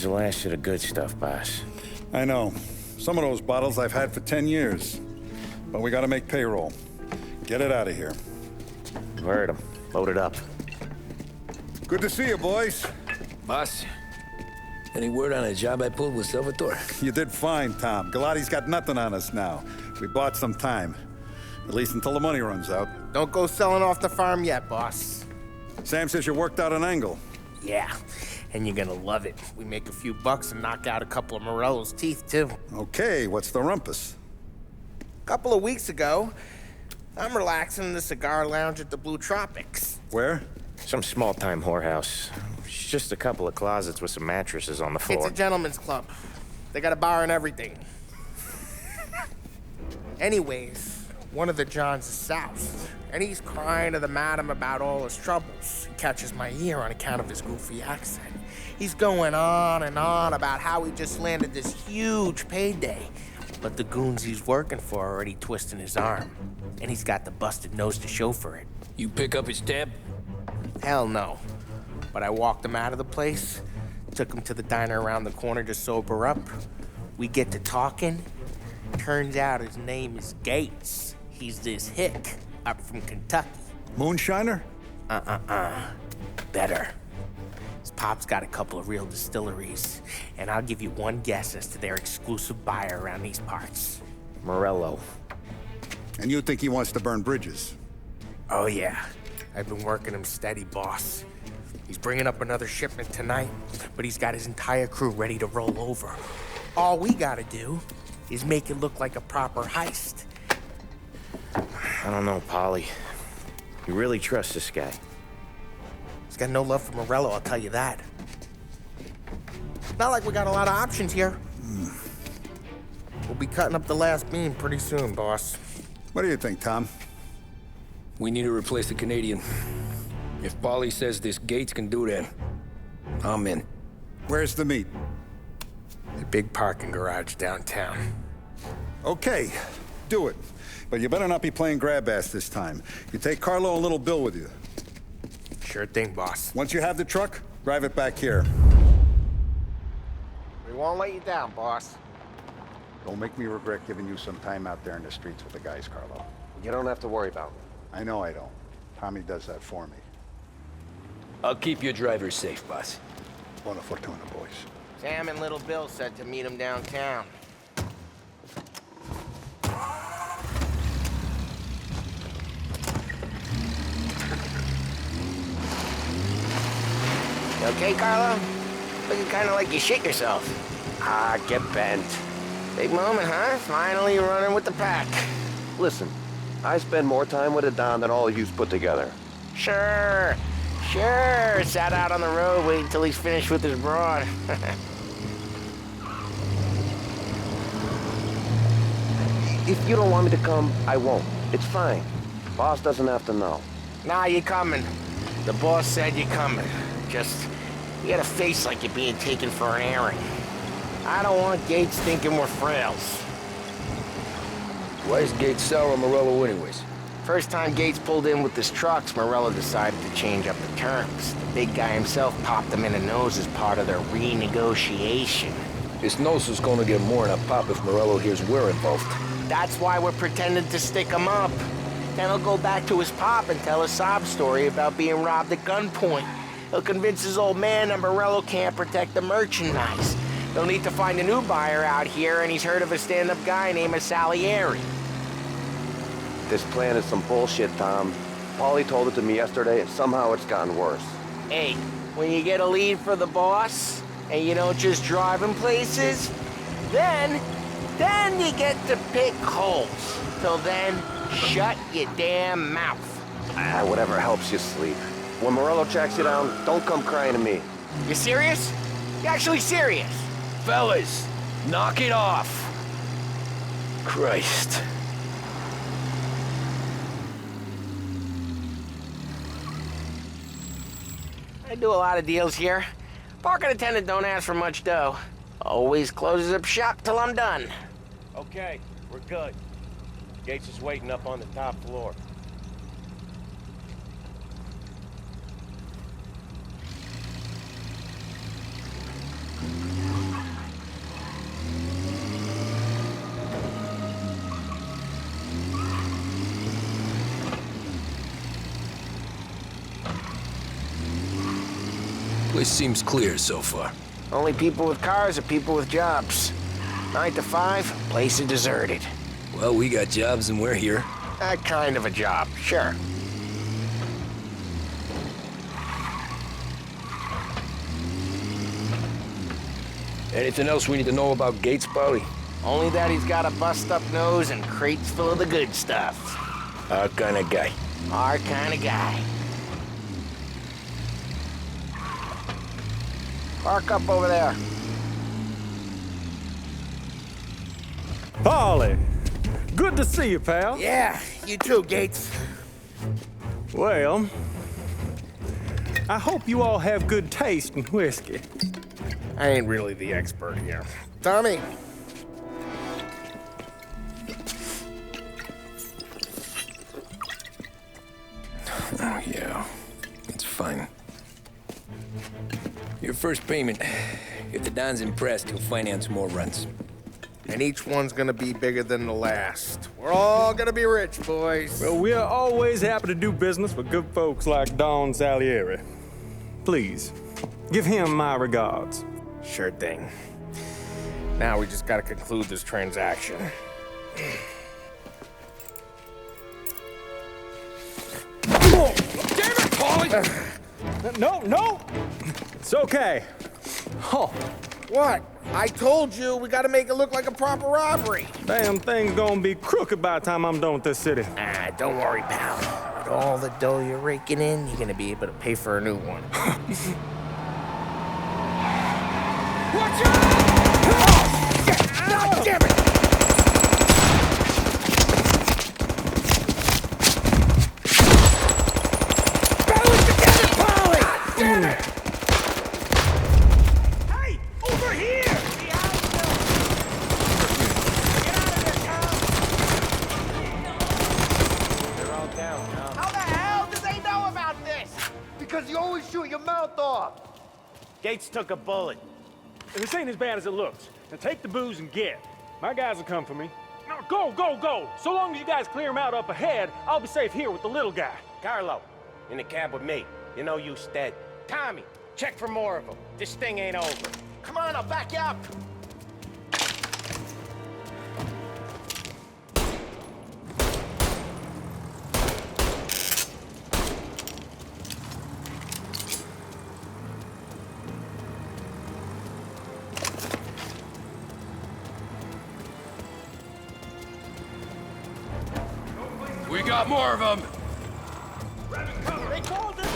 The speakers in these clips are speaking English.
is the last of the good stuff, boss. I know. Some of those bottles I've had for 10 years. But we gotta make payroll. Get it out of here. Heard him. Load it up. Good to see you, boys. Boss, any word on a job I pulled with Salvatore? You did fine, Tom. Galati's got nothing on us now. We bought some time. At least until the money runs out. Don't go selling off the farm yet, boss. Sam says you worked out an angle. Yeah, and you're gonna love it. We make a few bucks and knock out a couple of Morello's teeth, too. Okay, what's the rumpus? A couple of weeks ago, I'm relaxing in the cigar lounge at the Blue Tropics. Where? Some small-time whorehouse. It's just a couple of closets with some mattresses on the floor. It's a gentleman's club. They got a bar and everything. Anyways, one of the Johns is south, and he's crying to the madam about all his troubles. He catches my ear on account of his goofy accent. He's going on and on about how he just landed this huge payday, but the goons he's working for are already twisting his arm, and he's got the busted nose to show for it. You pick up his tab? Hell no. But I walked him out of the place, took him to the diner around the corner to sober up. We get to talking. Turns out his name is Gates. He's this hick up from Kentucky. Moonshiner? Better. His pop's got a couple of real distilleries, and I'll give you one guess as to their exclusive buyer around these parts. Morello. And you think he wants to burn bridges? Oh yeah. I've been working him steady, boss. He's bringing up another shipment tonight, but he's got his entire crew ready to roll over. All we gotta do is make it look like a proper heist. I don't know, Polly. You really trust this guy? He's got no love for Morello, I'll tell you that. Not like we got a lot of options here. We'll be cutting up the last beam pretty soon, boss. What do you think, Tom? We need to replace the Canadian. If Paulie says this Gates can do that, I'm in. Where's the meet? The big parking garage downtown. Okay, do it. But you better not be playing grab ass this time. You take Carlo and Little Bill with you. Sure thing, boss. Once you have the truck, drive it back here. We won't let you down, boss. Don't make me regret giving you some time out there in the streets with the guys, Carlo. You don't have to worry about me. I know I don't. Tommy does that for me. I'll keep your driver safe, boss. Buona fortuna, boys. Sam and Little Bill said to meet him downtown. You okay, Carlo? Looking kind of like you shit yourself. Ah, get bent. Big moment, huh? Finally running with the pack. Listen, I spend more time with a Don than all of yous put together. Sure. Sat out on the road waiting till he's finished with his broad. If you don't want me to come, I won't. It's fine. Boss doesn't have to know. Nah, you're coming. The boss said you're coming. Just, you got a face like you're being taken for an airing. I don't want Gates thinking we're frails. Why is Gates sour on Morello anyways? First time Gates pulled in with his trucks, Morello decided to change up the terms. The big guy himself popped him in the nose as part of their renegotiation. His nose is gonna get more than a pop if Morello hears we're involved. That's why we're pretending to stick him up. Then he'll go back to his pop and tell a sob story about being robbed at gunpoint. He'll convince his old man that Morello can't protect the merchandise. They'll need to find a new buyer out here, and he's heard of a stand-up guy named Salieri. This plan is some bullshit, Tom. Paulie told it to me yesterday, and somehow it's gotten worse. Hey, when you get a lead for the boss, and you don't just drive him places, then you get to pick holes. Till then, shut your damn mouth. Ah, whatever helps you sleep. When Morello tracks you down, don't come crying to me. You serious? You actually serious? Fellas, knock it off. Christ. I do a lot of deals here. Parking attendant don't ask for much dough. Always closes up shop till I'm done. Okay, we're good. Gates is waiting up on the top floor. Place seems clear so far. Only people with cars are people with jobs. 9 to 5, place is deserted. Well, we got jobs and we're here. That kind of a job, sure. Anything else we need to know about Gates, Polly? Only that he's got a bust-up nose and crates full of the good stuff. Our kind of guy. Our kind of guy. Park up over there. Polly, good to see you, pal. Yeah, you too, Gates. Well, I hope you all have good taste in whiskey. I ain't really the expert here. Tommy. Oh, yeah. It's fine. Your first payment. If the Don's impressed, he'll finance more runs. And each one's gonna be bigger than the last. We're all gonna be rich, boys. Well, we are always happy to do business with good folks like Don Salieri. Please, give him my regards. Sure thing. Now we just gotta conclude this transaction. Oh, damn it, Polly! No! It's okay. Oh, What? I told you we gotta make it look like a proper robbery. damn thing's gonna be crooked by the time I'm done with this city. Ah, don't worry, pal. With all the dough you're raking in, you're gonna be able to pay for a new one. Watch out! God damn it! Barrel it together, Polly! God damn it! Hey, over here! Get out of there, They're all down now. How the hell do they know about this? Because you always shoot your mouth off. Gates took a bullet. This ain't as bad as it looks. Now take the booze and get. My guys will come for me. Now go! So long as you guys clear him out up ahead, I'll be safe here with the little guy. Carlo, in the cab with me. You know you stead. Tommy, check for more of them. This thing ain't over. Come on, I'll back you up. We got more of them! They called in the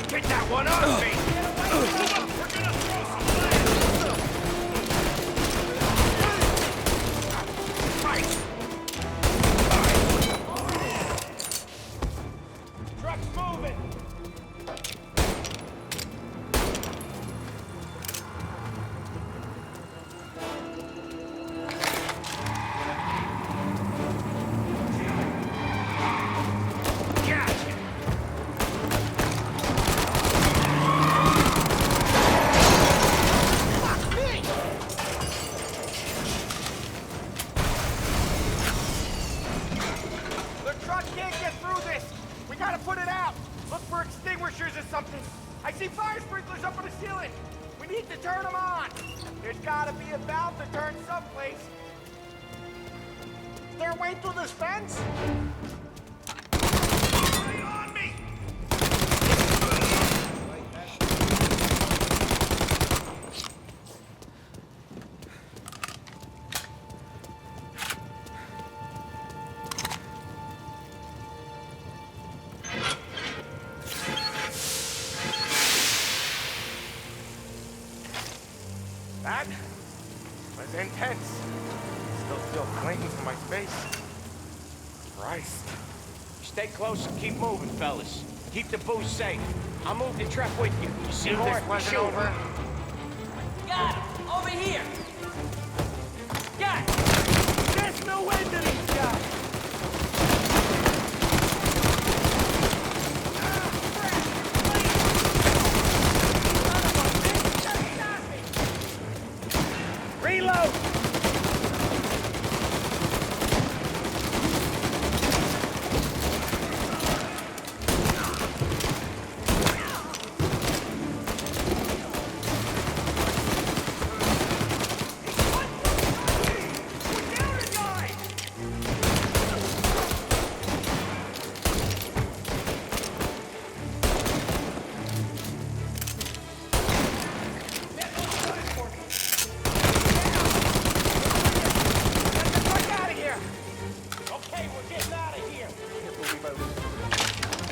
Get that one on me! truck's moving. The truck can't get through this. We gotta put it out. Look for extinguishers or something. I see fire sprinklers up on the ceiling. We need to turn them on. There's gotta be a valve to turn someplace. Is there a way through this fence? Stay on me! That was intense. Still feel clean from my space. Christ. Stay close and keep moving, fellas. Keep the booze safe. I'll move the truck with you. You see more? This wasn't Shoot. over. Got him! Over here! Got it! There's no end to these guys! Reload!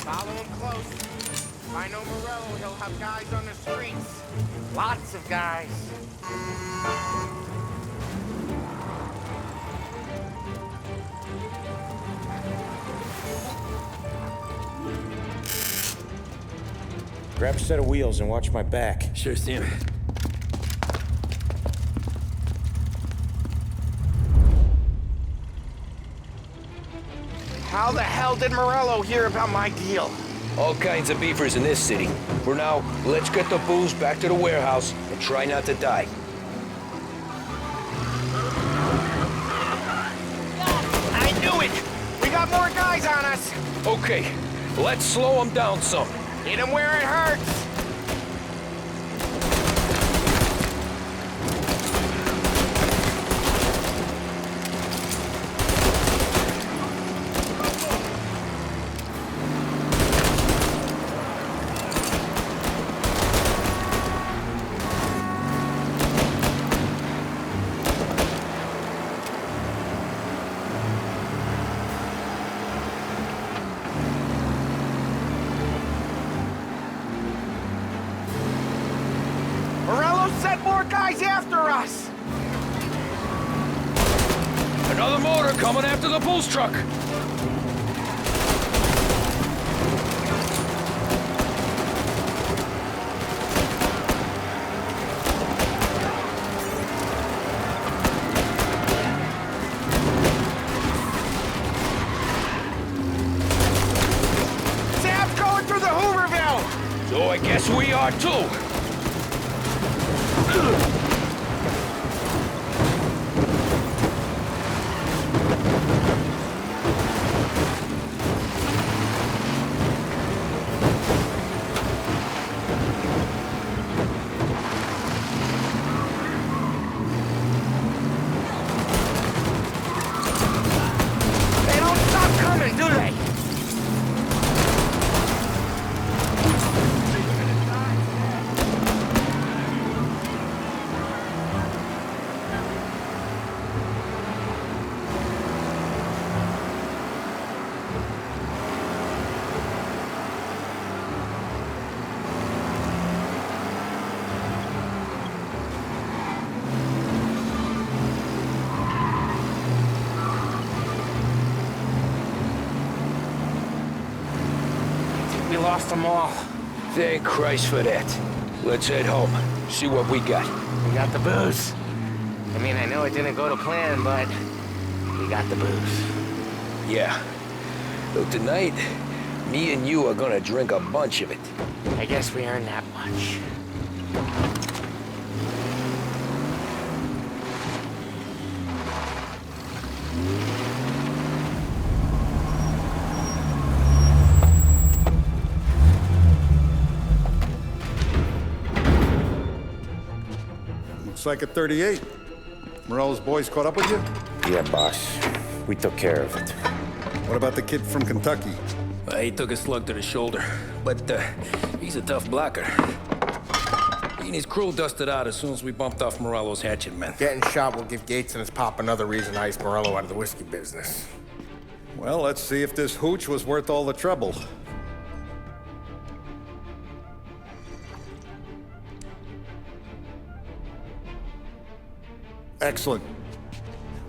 Follow him close. If I know Morello, he'll have guys on the streets. Lots of guys. Grab a set of wheels and watch my back. Sure, Sam. How the hell did Morello hear about my deal? All kinds of beefers in this city. For now, let's get the booze back to the warehouse and try not to die. I knew it! We got more guys on us! Okay, let's slow them down some. Hit him where it hurts! Morello sent more guys after us! Another motor coming after the booze truck. Sam's going through the Hooverville! So I guess we are too. They don't stop coming, do they? We lost them all. Thank Christ for that. Let's head home. See what we got. We got the booze. I mean, I know it didn't go to plan, but we got the booze. Yeah. So tonight, me and you are gonna drink a bunch of it. I guess we earned that much. Looks like a 38. Morello's boys caught up with you? Yeah, boss. We took care of it. What about the kid from Kentucky? He took a slug to the shoulder, but he's a tough blocker. He and his crew dusted out as soon as we bumped off Morello's hatchet men. Getting shot will give Gates and his pop another reason to ice Morello out of the whiskey business. Well, let's see if this hooch was worth all the trouble. Excellent.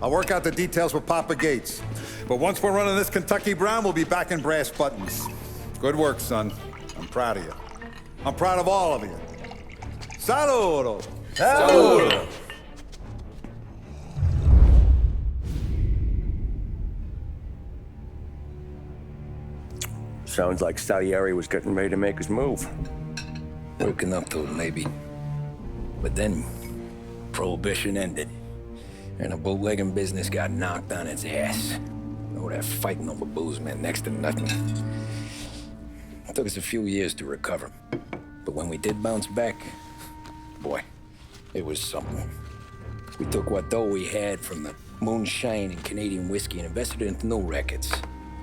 I'll work out the details with Papa Gates. But once we're running this Kentucky Brown, we'll be back in brass buttons. Good work, son. I'm proud of you. I'm proud of all of you. Saludo! Saludo! Sounds like Salieri was getting ready to make his move. Working up to it, maybe. But then, Prohibition ended. And the bootlegging business got knocked on its ass. Oh, that fighting over booze meant next to nothing. It took us a few years to recover. But when we did bounce back, boy, it was something. We took what dough we had from the moonshine and Canadian whiskey and invested it into new rackets.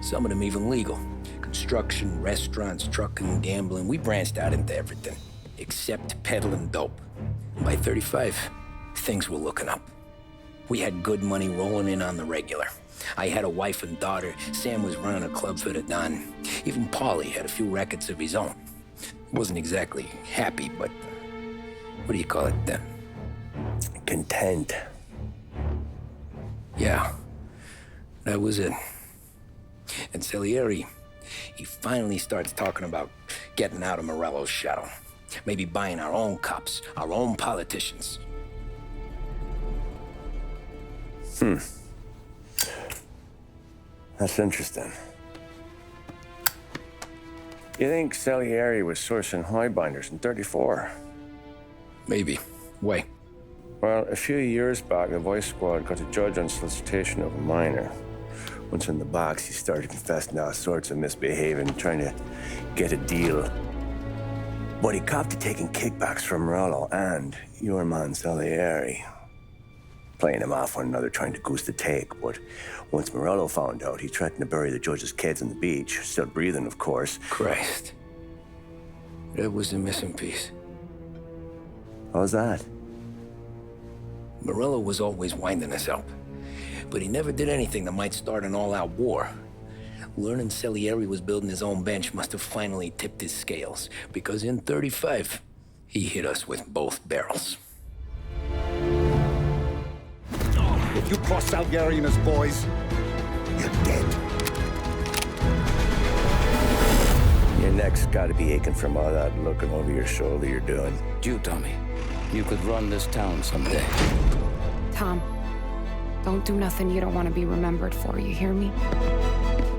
Some of them even legal. Construction, restaurants, trucking, gambling. We branched out into everything, except peddling dope. By 35, things were looking up. We had good money rolling in on the regular. I had a wife and daughter. Sam was running a club for the Don. Even Paulie had a few records of his own. Wasn't exactly happy, but what do you call it then? Content. Yeah, that was it. And Salieri, he finally starts talking about getting out of Morello's shadow. Maybe buying our own cops, our own politicians. That's interesting. You think Salieri was sourcing highbinders in 34? Maybe. Why? Well, a few years back, the Vice Squad got a judge on solicitation of a minor. Once in the box, he started confessing all sorts of misbehaving, trying to get a deal. But he copped to taking kickbacks from Morello and your man Salieri. Playing him off one another, trying to goose the take. But once Morello found out, he threatened to bury the judge's kids on the beach. Still breathing, of course. Christ. That was the missing piece. How's that? Morello was always winding us up. But he never did anything that might start an all-out war. Learning Salieri was building his own bench must have finally tipped his scales. Because in 35, he hit us with both barrels. If you cross Salieri and his boys, you're dead. Your neck's gotta be aching from all that looking over your shoulder you're doing. You, Tommy. You could run this town someday. Tom, don't do nothing you don't want to be remembered for, you hear me?